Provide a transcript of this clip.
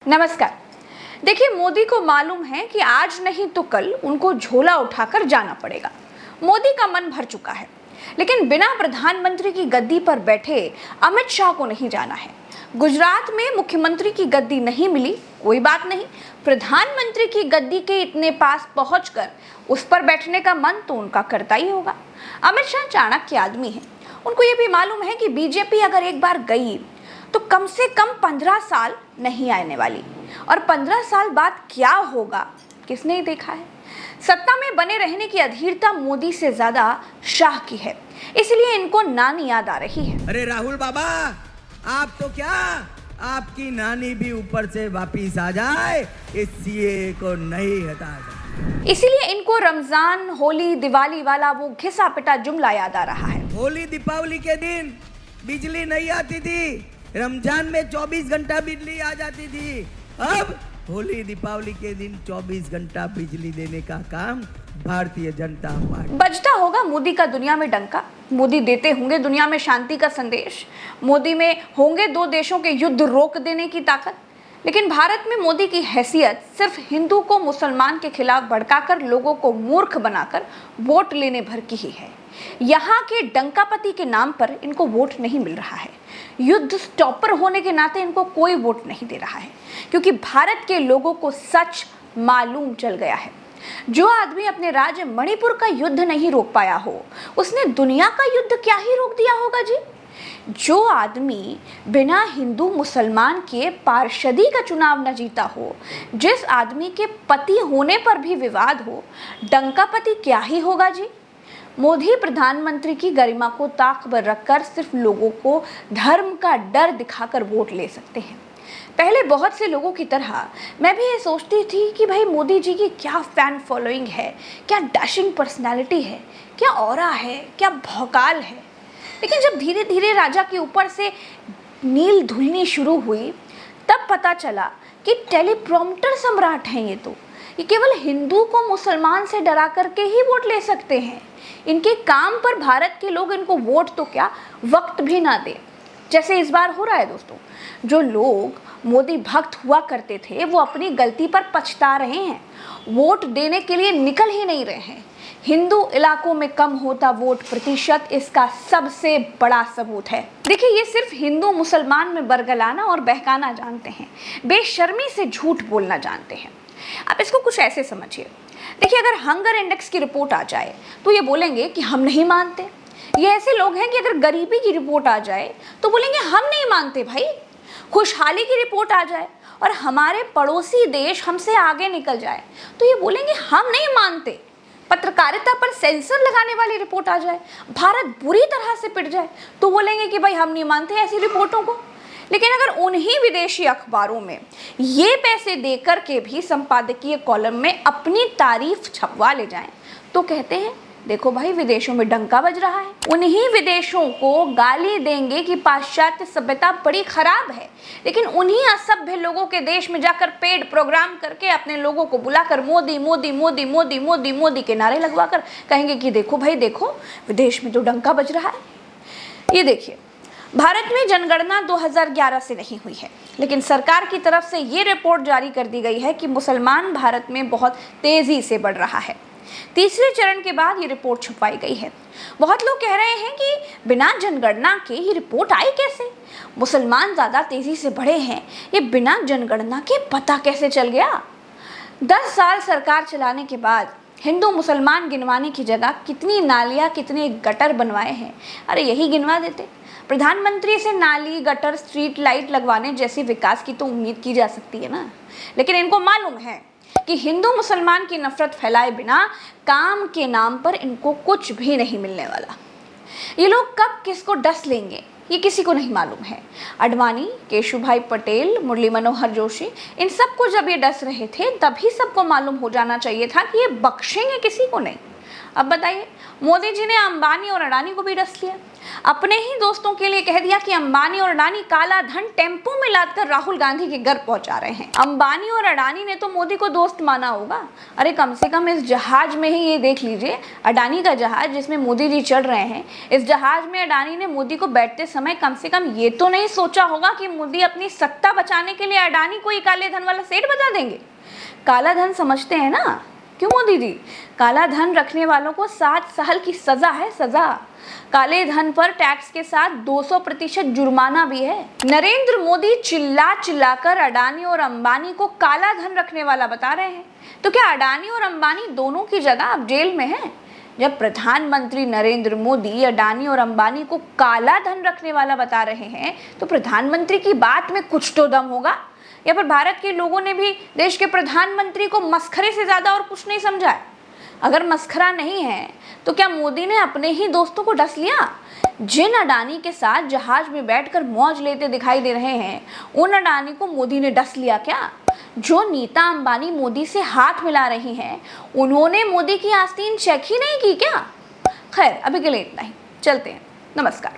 नमस्कार। देखिए, मोदी को मालूम है कि आज नहीं तो कल उनको झोला उठाकर जाना पड़ेगा। मोदी का मन भर चुका है, लेकिन बिना प्रधानमंत्री की गद्दी पर बैठे अमित शाह को नहीं जाना है। गुजरात में मुख्यमंत्री की गद्दी नहीं मिली, कोई बात नहीं, प्रधानमंत्री की गद्दी के इतने पास पहुंचकर उस पर बैठने का मन तो उनका करता ही होगा। अमित शाह चाणक्य आदमी है, उनको ये भी मालूम है कि बीजेपी अगर एक बार गई तो कम से कम 15 साल नहीं आने वाली, और 15 साल बाद क्या होगा किसने ही देखा है। सत्ता में बने रहने की अधीरता मोदी से ज्यादा शाह की है, इसलिए इनको नानी याद आ रही है। अरे राहुल बाबा, आप तो क्या, आपकी नानी भी ऊपर से वापिस आ जाए, इस सीए को नहीं हटा सकते। इसीलिए इनको रमजान, होली, दिवाली वाला वो घिसा पिटा जुमला याद आ रहा है। होली दीपावली के दिन बिजली नहीं आती थी, रमजान में 24 घंटा बिजली आ जाती थी। अब होली दीपावली के दिन 24 घंटा बिजली देने का काम भारतीय जनता पार्टी। बजता होगा मोदी का दुनिया में डंका, मोदी देते होंगे दुनिया में शांति का संदेश, मोदी में होंगे दो देशों के युद्ध रोक देने की ताकत। लेकिन भारत में मोदी की हैसियत सिर्फ हिंदू को मुसलमान के खिलाफ भड़काकर लोगों को मूर्ख बनाकर वोट लेने भर की ही है। यहाँ के डंकापति के नाम पर इनको वोट नहीं मिल रहा है, युद्ध स्टॉपर होने के नाते इनको कोई वोट नहीं दे रहा है, क्योंकि भारत के लोगों को सच मालूम चल गया है। जो आदमी अपने राज्य मणिपुर का युद्ध नहीं रोक पाया हो, उसने दुनिया का युद्ध क्या ही रोक दिया होगा जी। जो आदमी बिना हिंदू मुसलमान के पार्षदी का चुनाव न जीता हो, जिस आदमी के पति होने पर भी विवाद हो, डंकापति क्या ही होगा जी। मोदी प्रधानमंत्री की गरिमा को ताक पर रखकर सिर्फ लोगों को धर्म का डर दिखाकर वोट ले सकते हैं। पहले बहुत से लोगों की तरह मैं भी ये सोचती थी कि भाई मोदी जी की क्या फैन फॉलोइंग है, क्या डैशिंग पर्सनालिटी है, क्या ऑरा है, क्या भौकाल है। लेकिन जब धीरे धीरे राजा के ऊपर से नील धुलनी शुरू हुई, तब पता चला कि टेलीप्रॉम्प्टर सम्राट हैं ये केवल हिंदू को मुसलमान से डरा करके ही वोट ले सकते हैं। इनके काम पर भारत के लोग इनको वोट तो क्या, वक्त भी ना दे, जैसे इस बार हो रहा है। दोस्तों, जो लोग मोदी भक्त हुआ करते थे वो अपनी गलती पर पछता रहे हैं, वोट देने के लिए निकल ही नहीं रहे हैं। हिंदू इलाकों में कम होता वोट प्रतिशत इसका सबसे बड़ा सबूत है। देखिए, ये सिर्फ हिंदू मुसलमान में बरगलाना और बहकाना जानते हैं, बेशर्मी से झूठ बोलना जानते हैं। आप इसको कुछ ऐसे समझिए। देखिए, अगर हंगर इंडेक्स की रिपोर्ट आ जाए तो ये बोलेंगे कि हम नहीं मानते। ये ऐसे लोग हैं कि अगर गरीबी की रिपोर्ट आ जाए तो बोलेंगे हम नहीं मानते भाई। खुशहाली की रिपोर्ट आ जाए और हमारे पड़ोसी देश हमसे आगे निकल जाए तो ये बोलेंगे हम नहीं मानते। पत्रकारिता पर सेंसर लगाने वाली रिपोर्ट आ जाए, भारत बुरी तरह से पिट जाए तो बोलेंगे कि भाई हम नहीं मानते ऐसी रिपोर्टों को। लेकिन अगर उन्हीं विदेशी अखबारों में ये पैसे देकर के भी संपादकीय कॉलम में अपनी तारीफ छपवा ले जाएं तो कहते हैं देखो भाई, विदेशों में डंका बज रहा है। उन्हीं विदेशों को गाली देंगे कि पाश्चात्य सभ्यता बड़ी खराब है, लेकिन उन्हीं असभ्य लोगों के देश में जाकर पेड प्रोग्राम करके अपने लोगों को बुलाकर मोदी मोदी मोदी मोदी मोदी मोदी के नारे लगवाकर कहेंगे कि देखो भाई देखो, विदेश में तो डंका बज रहा है। ये देखिए, भारत में जनगणना 2011 से नहीं हुई है, लेकिन सरकार की तरफ से ये रिपोर्ट जारी कर दी गई है कि मुसलमान भारत में बहुत तेजी से बढ़ रहा है। तीसरे चरण के बाद ये रिपोर्ट छुपाई गई है। बहुत लोग कह रहे हैं कि बिना जनगणना के ये रिपोर्ट आई कैसे, मुसलमान ज़्यादा तेजी से बढ़े हैं, ये बिना जनगणना के पता कैसे चल गया। 10 साल सरकार चलाने के बाद हिंदू मुसलमान गिनवाने की जगह कितनी नालियाँ, कितने गटर बनवाए हैं, अरे यही गिनवा देते। प्रधानमंत्री से नाली, गटर, स्ट्रीट लाइट लगवाने जैसी विकास की तो उम्मीद की जा सकती है ना। लेकिन इनको मालूम है कि हिंदू मुसलमान की नफरत फैलाए बिना काम के नाम पर इनको कुछ भी नहीं मिलने वाला। ये लोग कब किसको डस लेंगे ये किसी को नहीं मालूम है। अडवाणी, केशुभाई पटेल, मुरली मनोहर जोशी, इन सबको जब ये डस रहे थे तभी सबको मालूम हो जाना चाहिए था कि ये बख्शेंगे किसी को नहीं। अब बताइए, मोदी जी ने अंबानी और अडानी को भी डस लिया। अपने ही दोस्तों के लिए कह दिया कि अंबानी और अडानी काला धन टेम्पो में लादकर राहुल गांधी के घर पहुंचा रहे हैं। अंबानी और अडानी ने तो मोदी को दोस्त माना होगा। अरे कम से कम इस जहाज में ही ये देख लीजिए, अडानी का जहाज जिसमें मोदी जी चढ़ रहे हैं, इस जहाज में अडानी ने मोदी को बैठते समय कम से कम ये तो नहीं सोचा होगा कि मोदी अपनी सत्ता बचाने के लिए अडानी को ही काले धन वाला सेठ बता देंगे। काला धन समझते हैं ना, क्यों मोदी जी? काला धन रखने वालों को 7 साल की सजा है, सजा। काले धन पर टैक्स के साथ 200% जुर्माना भी है। नरेंद्र मोदी चिल्ला चिल्लाकर अडानी और अंबानी को काला धन रखने वाला बता रहे हैं। तो क्या अडानी और अंबानी दोनों की जगह अब जेल में है? जब प्रधानमंत्री नरेंद्र मोदी अडानी और अंबानी को काला धन रखने वाला बता रहे हैं, तो प्रधानमंत्री की बात में कुछ तो दम होगा। या फिर भारत के लोगों ने भी देश के प्रधानमंत्री को मस्खरे से ज्यादा और कुछ नहीं समझा है? अगर मस्खरा नहीं है तो क्या मोदी ने अपने ही दोस्तों को डस लिया? जिन अडानी के साथ जहाज में बैठकर मौज लेते दिखाई दे रहे हैं, उन अडानी को मोदी ने डस लिया क्या? जो नीता अंबानी मोदी से हाथ मिला रही हैं, उन्होंने मोदी की आस्तीन चेक ही नहीं की क्या? खैर, अभी के लिए इतना ही, चलते हैं, नमस्कार।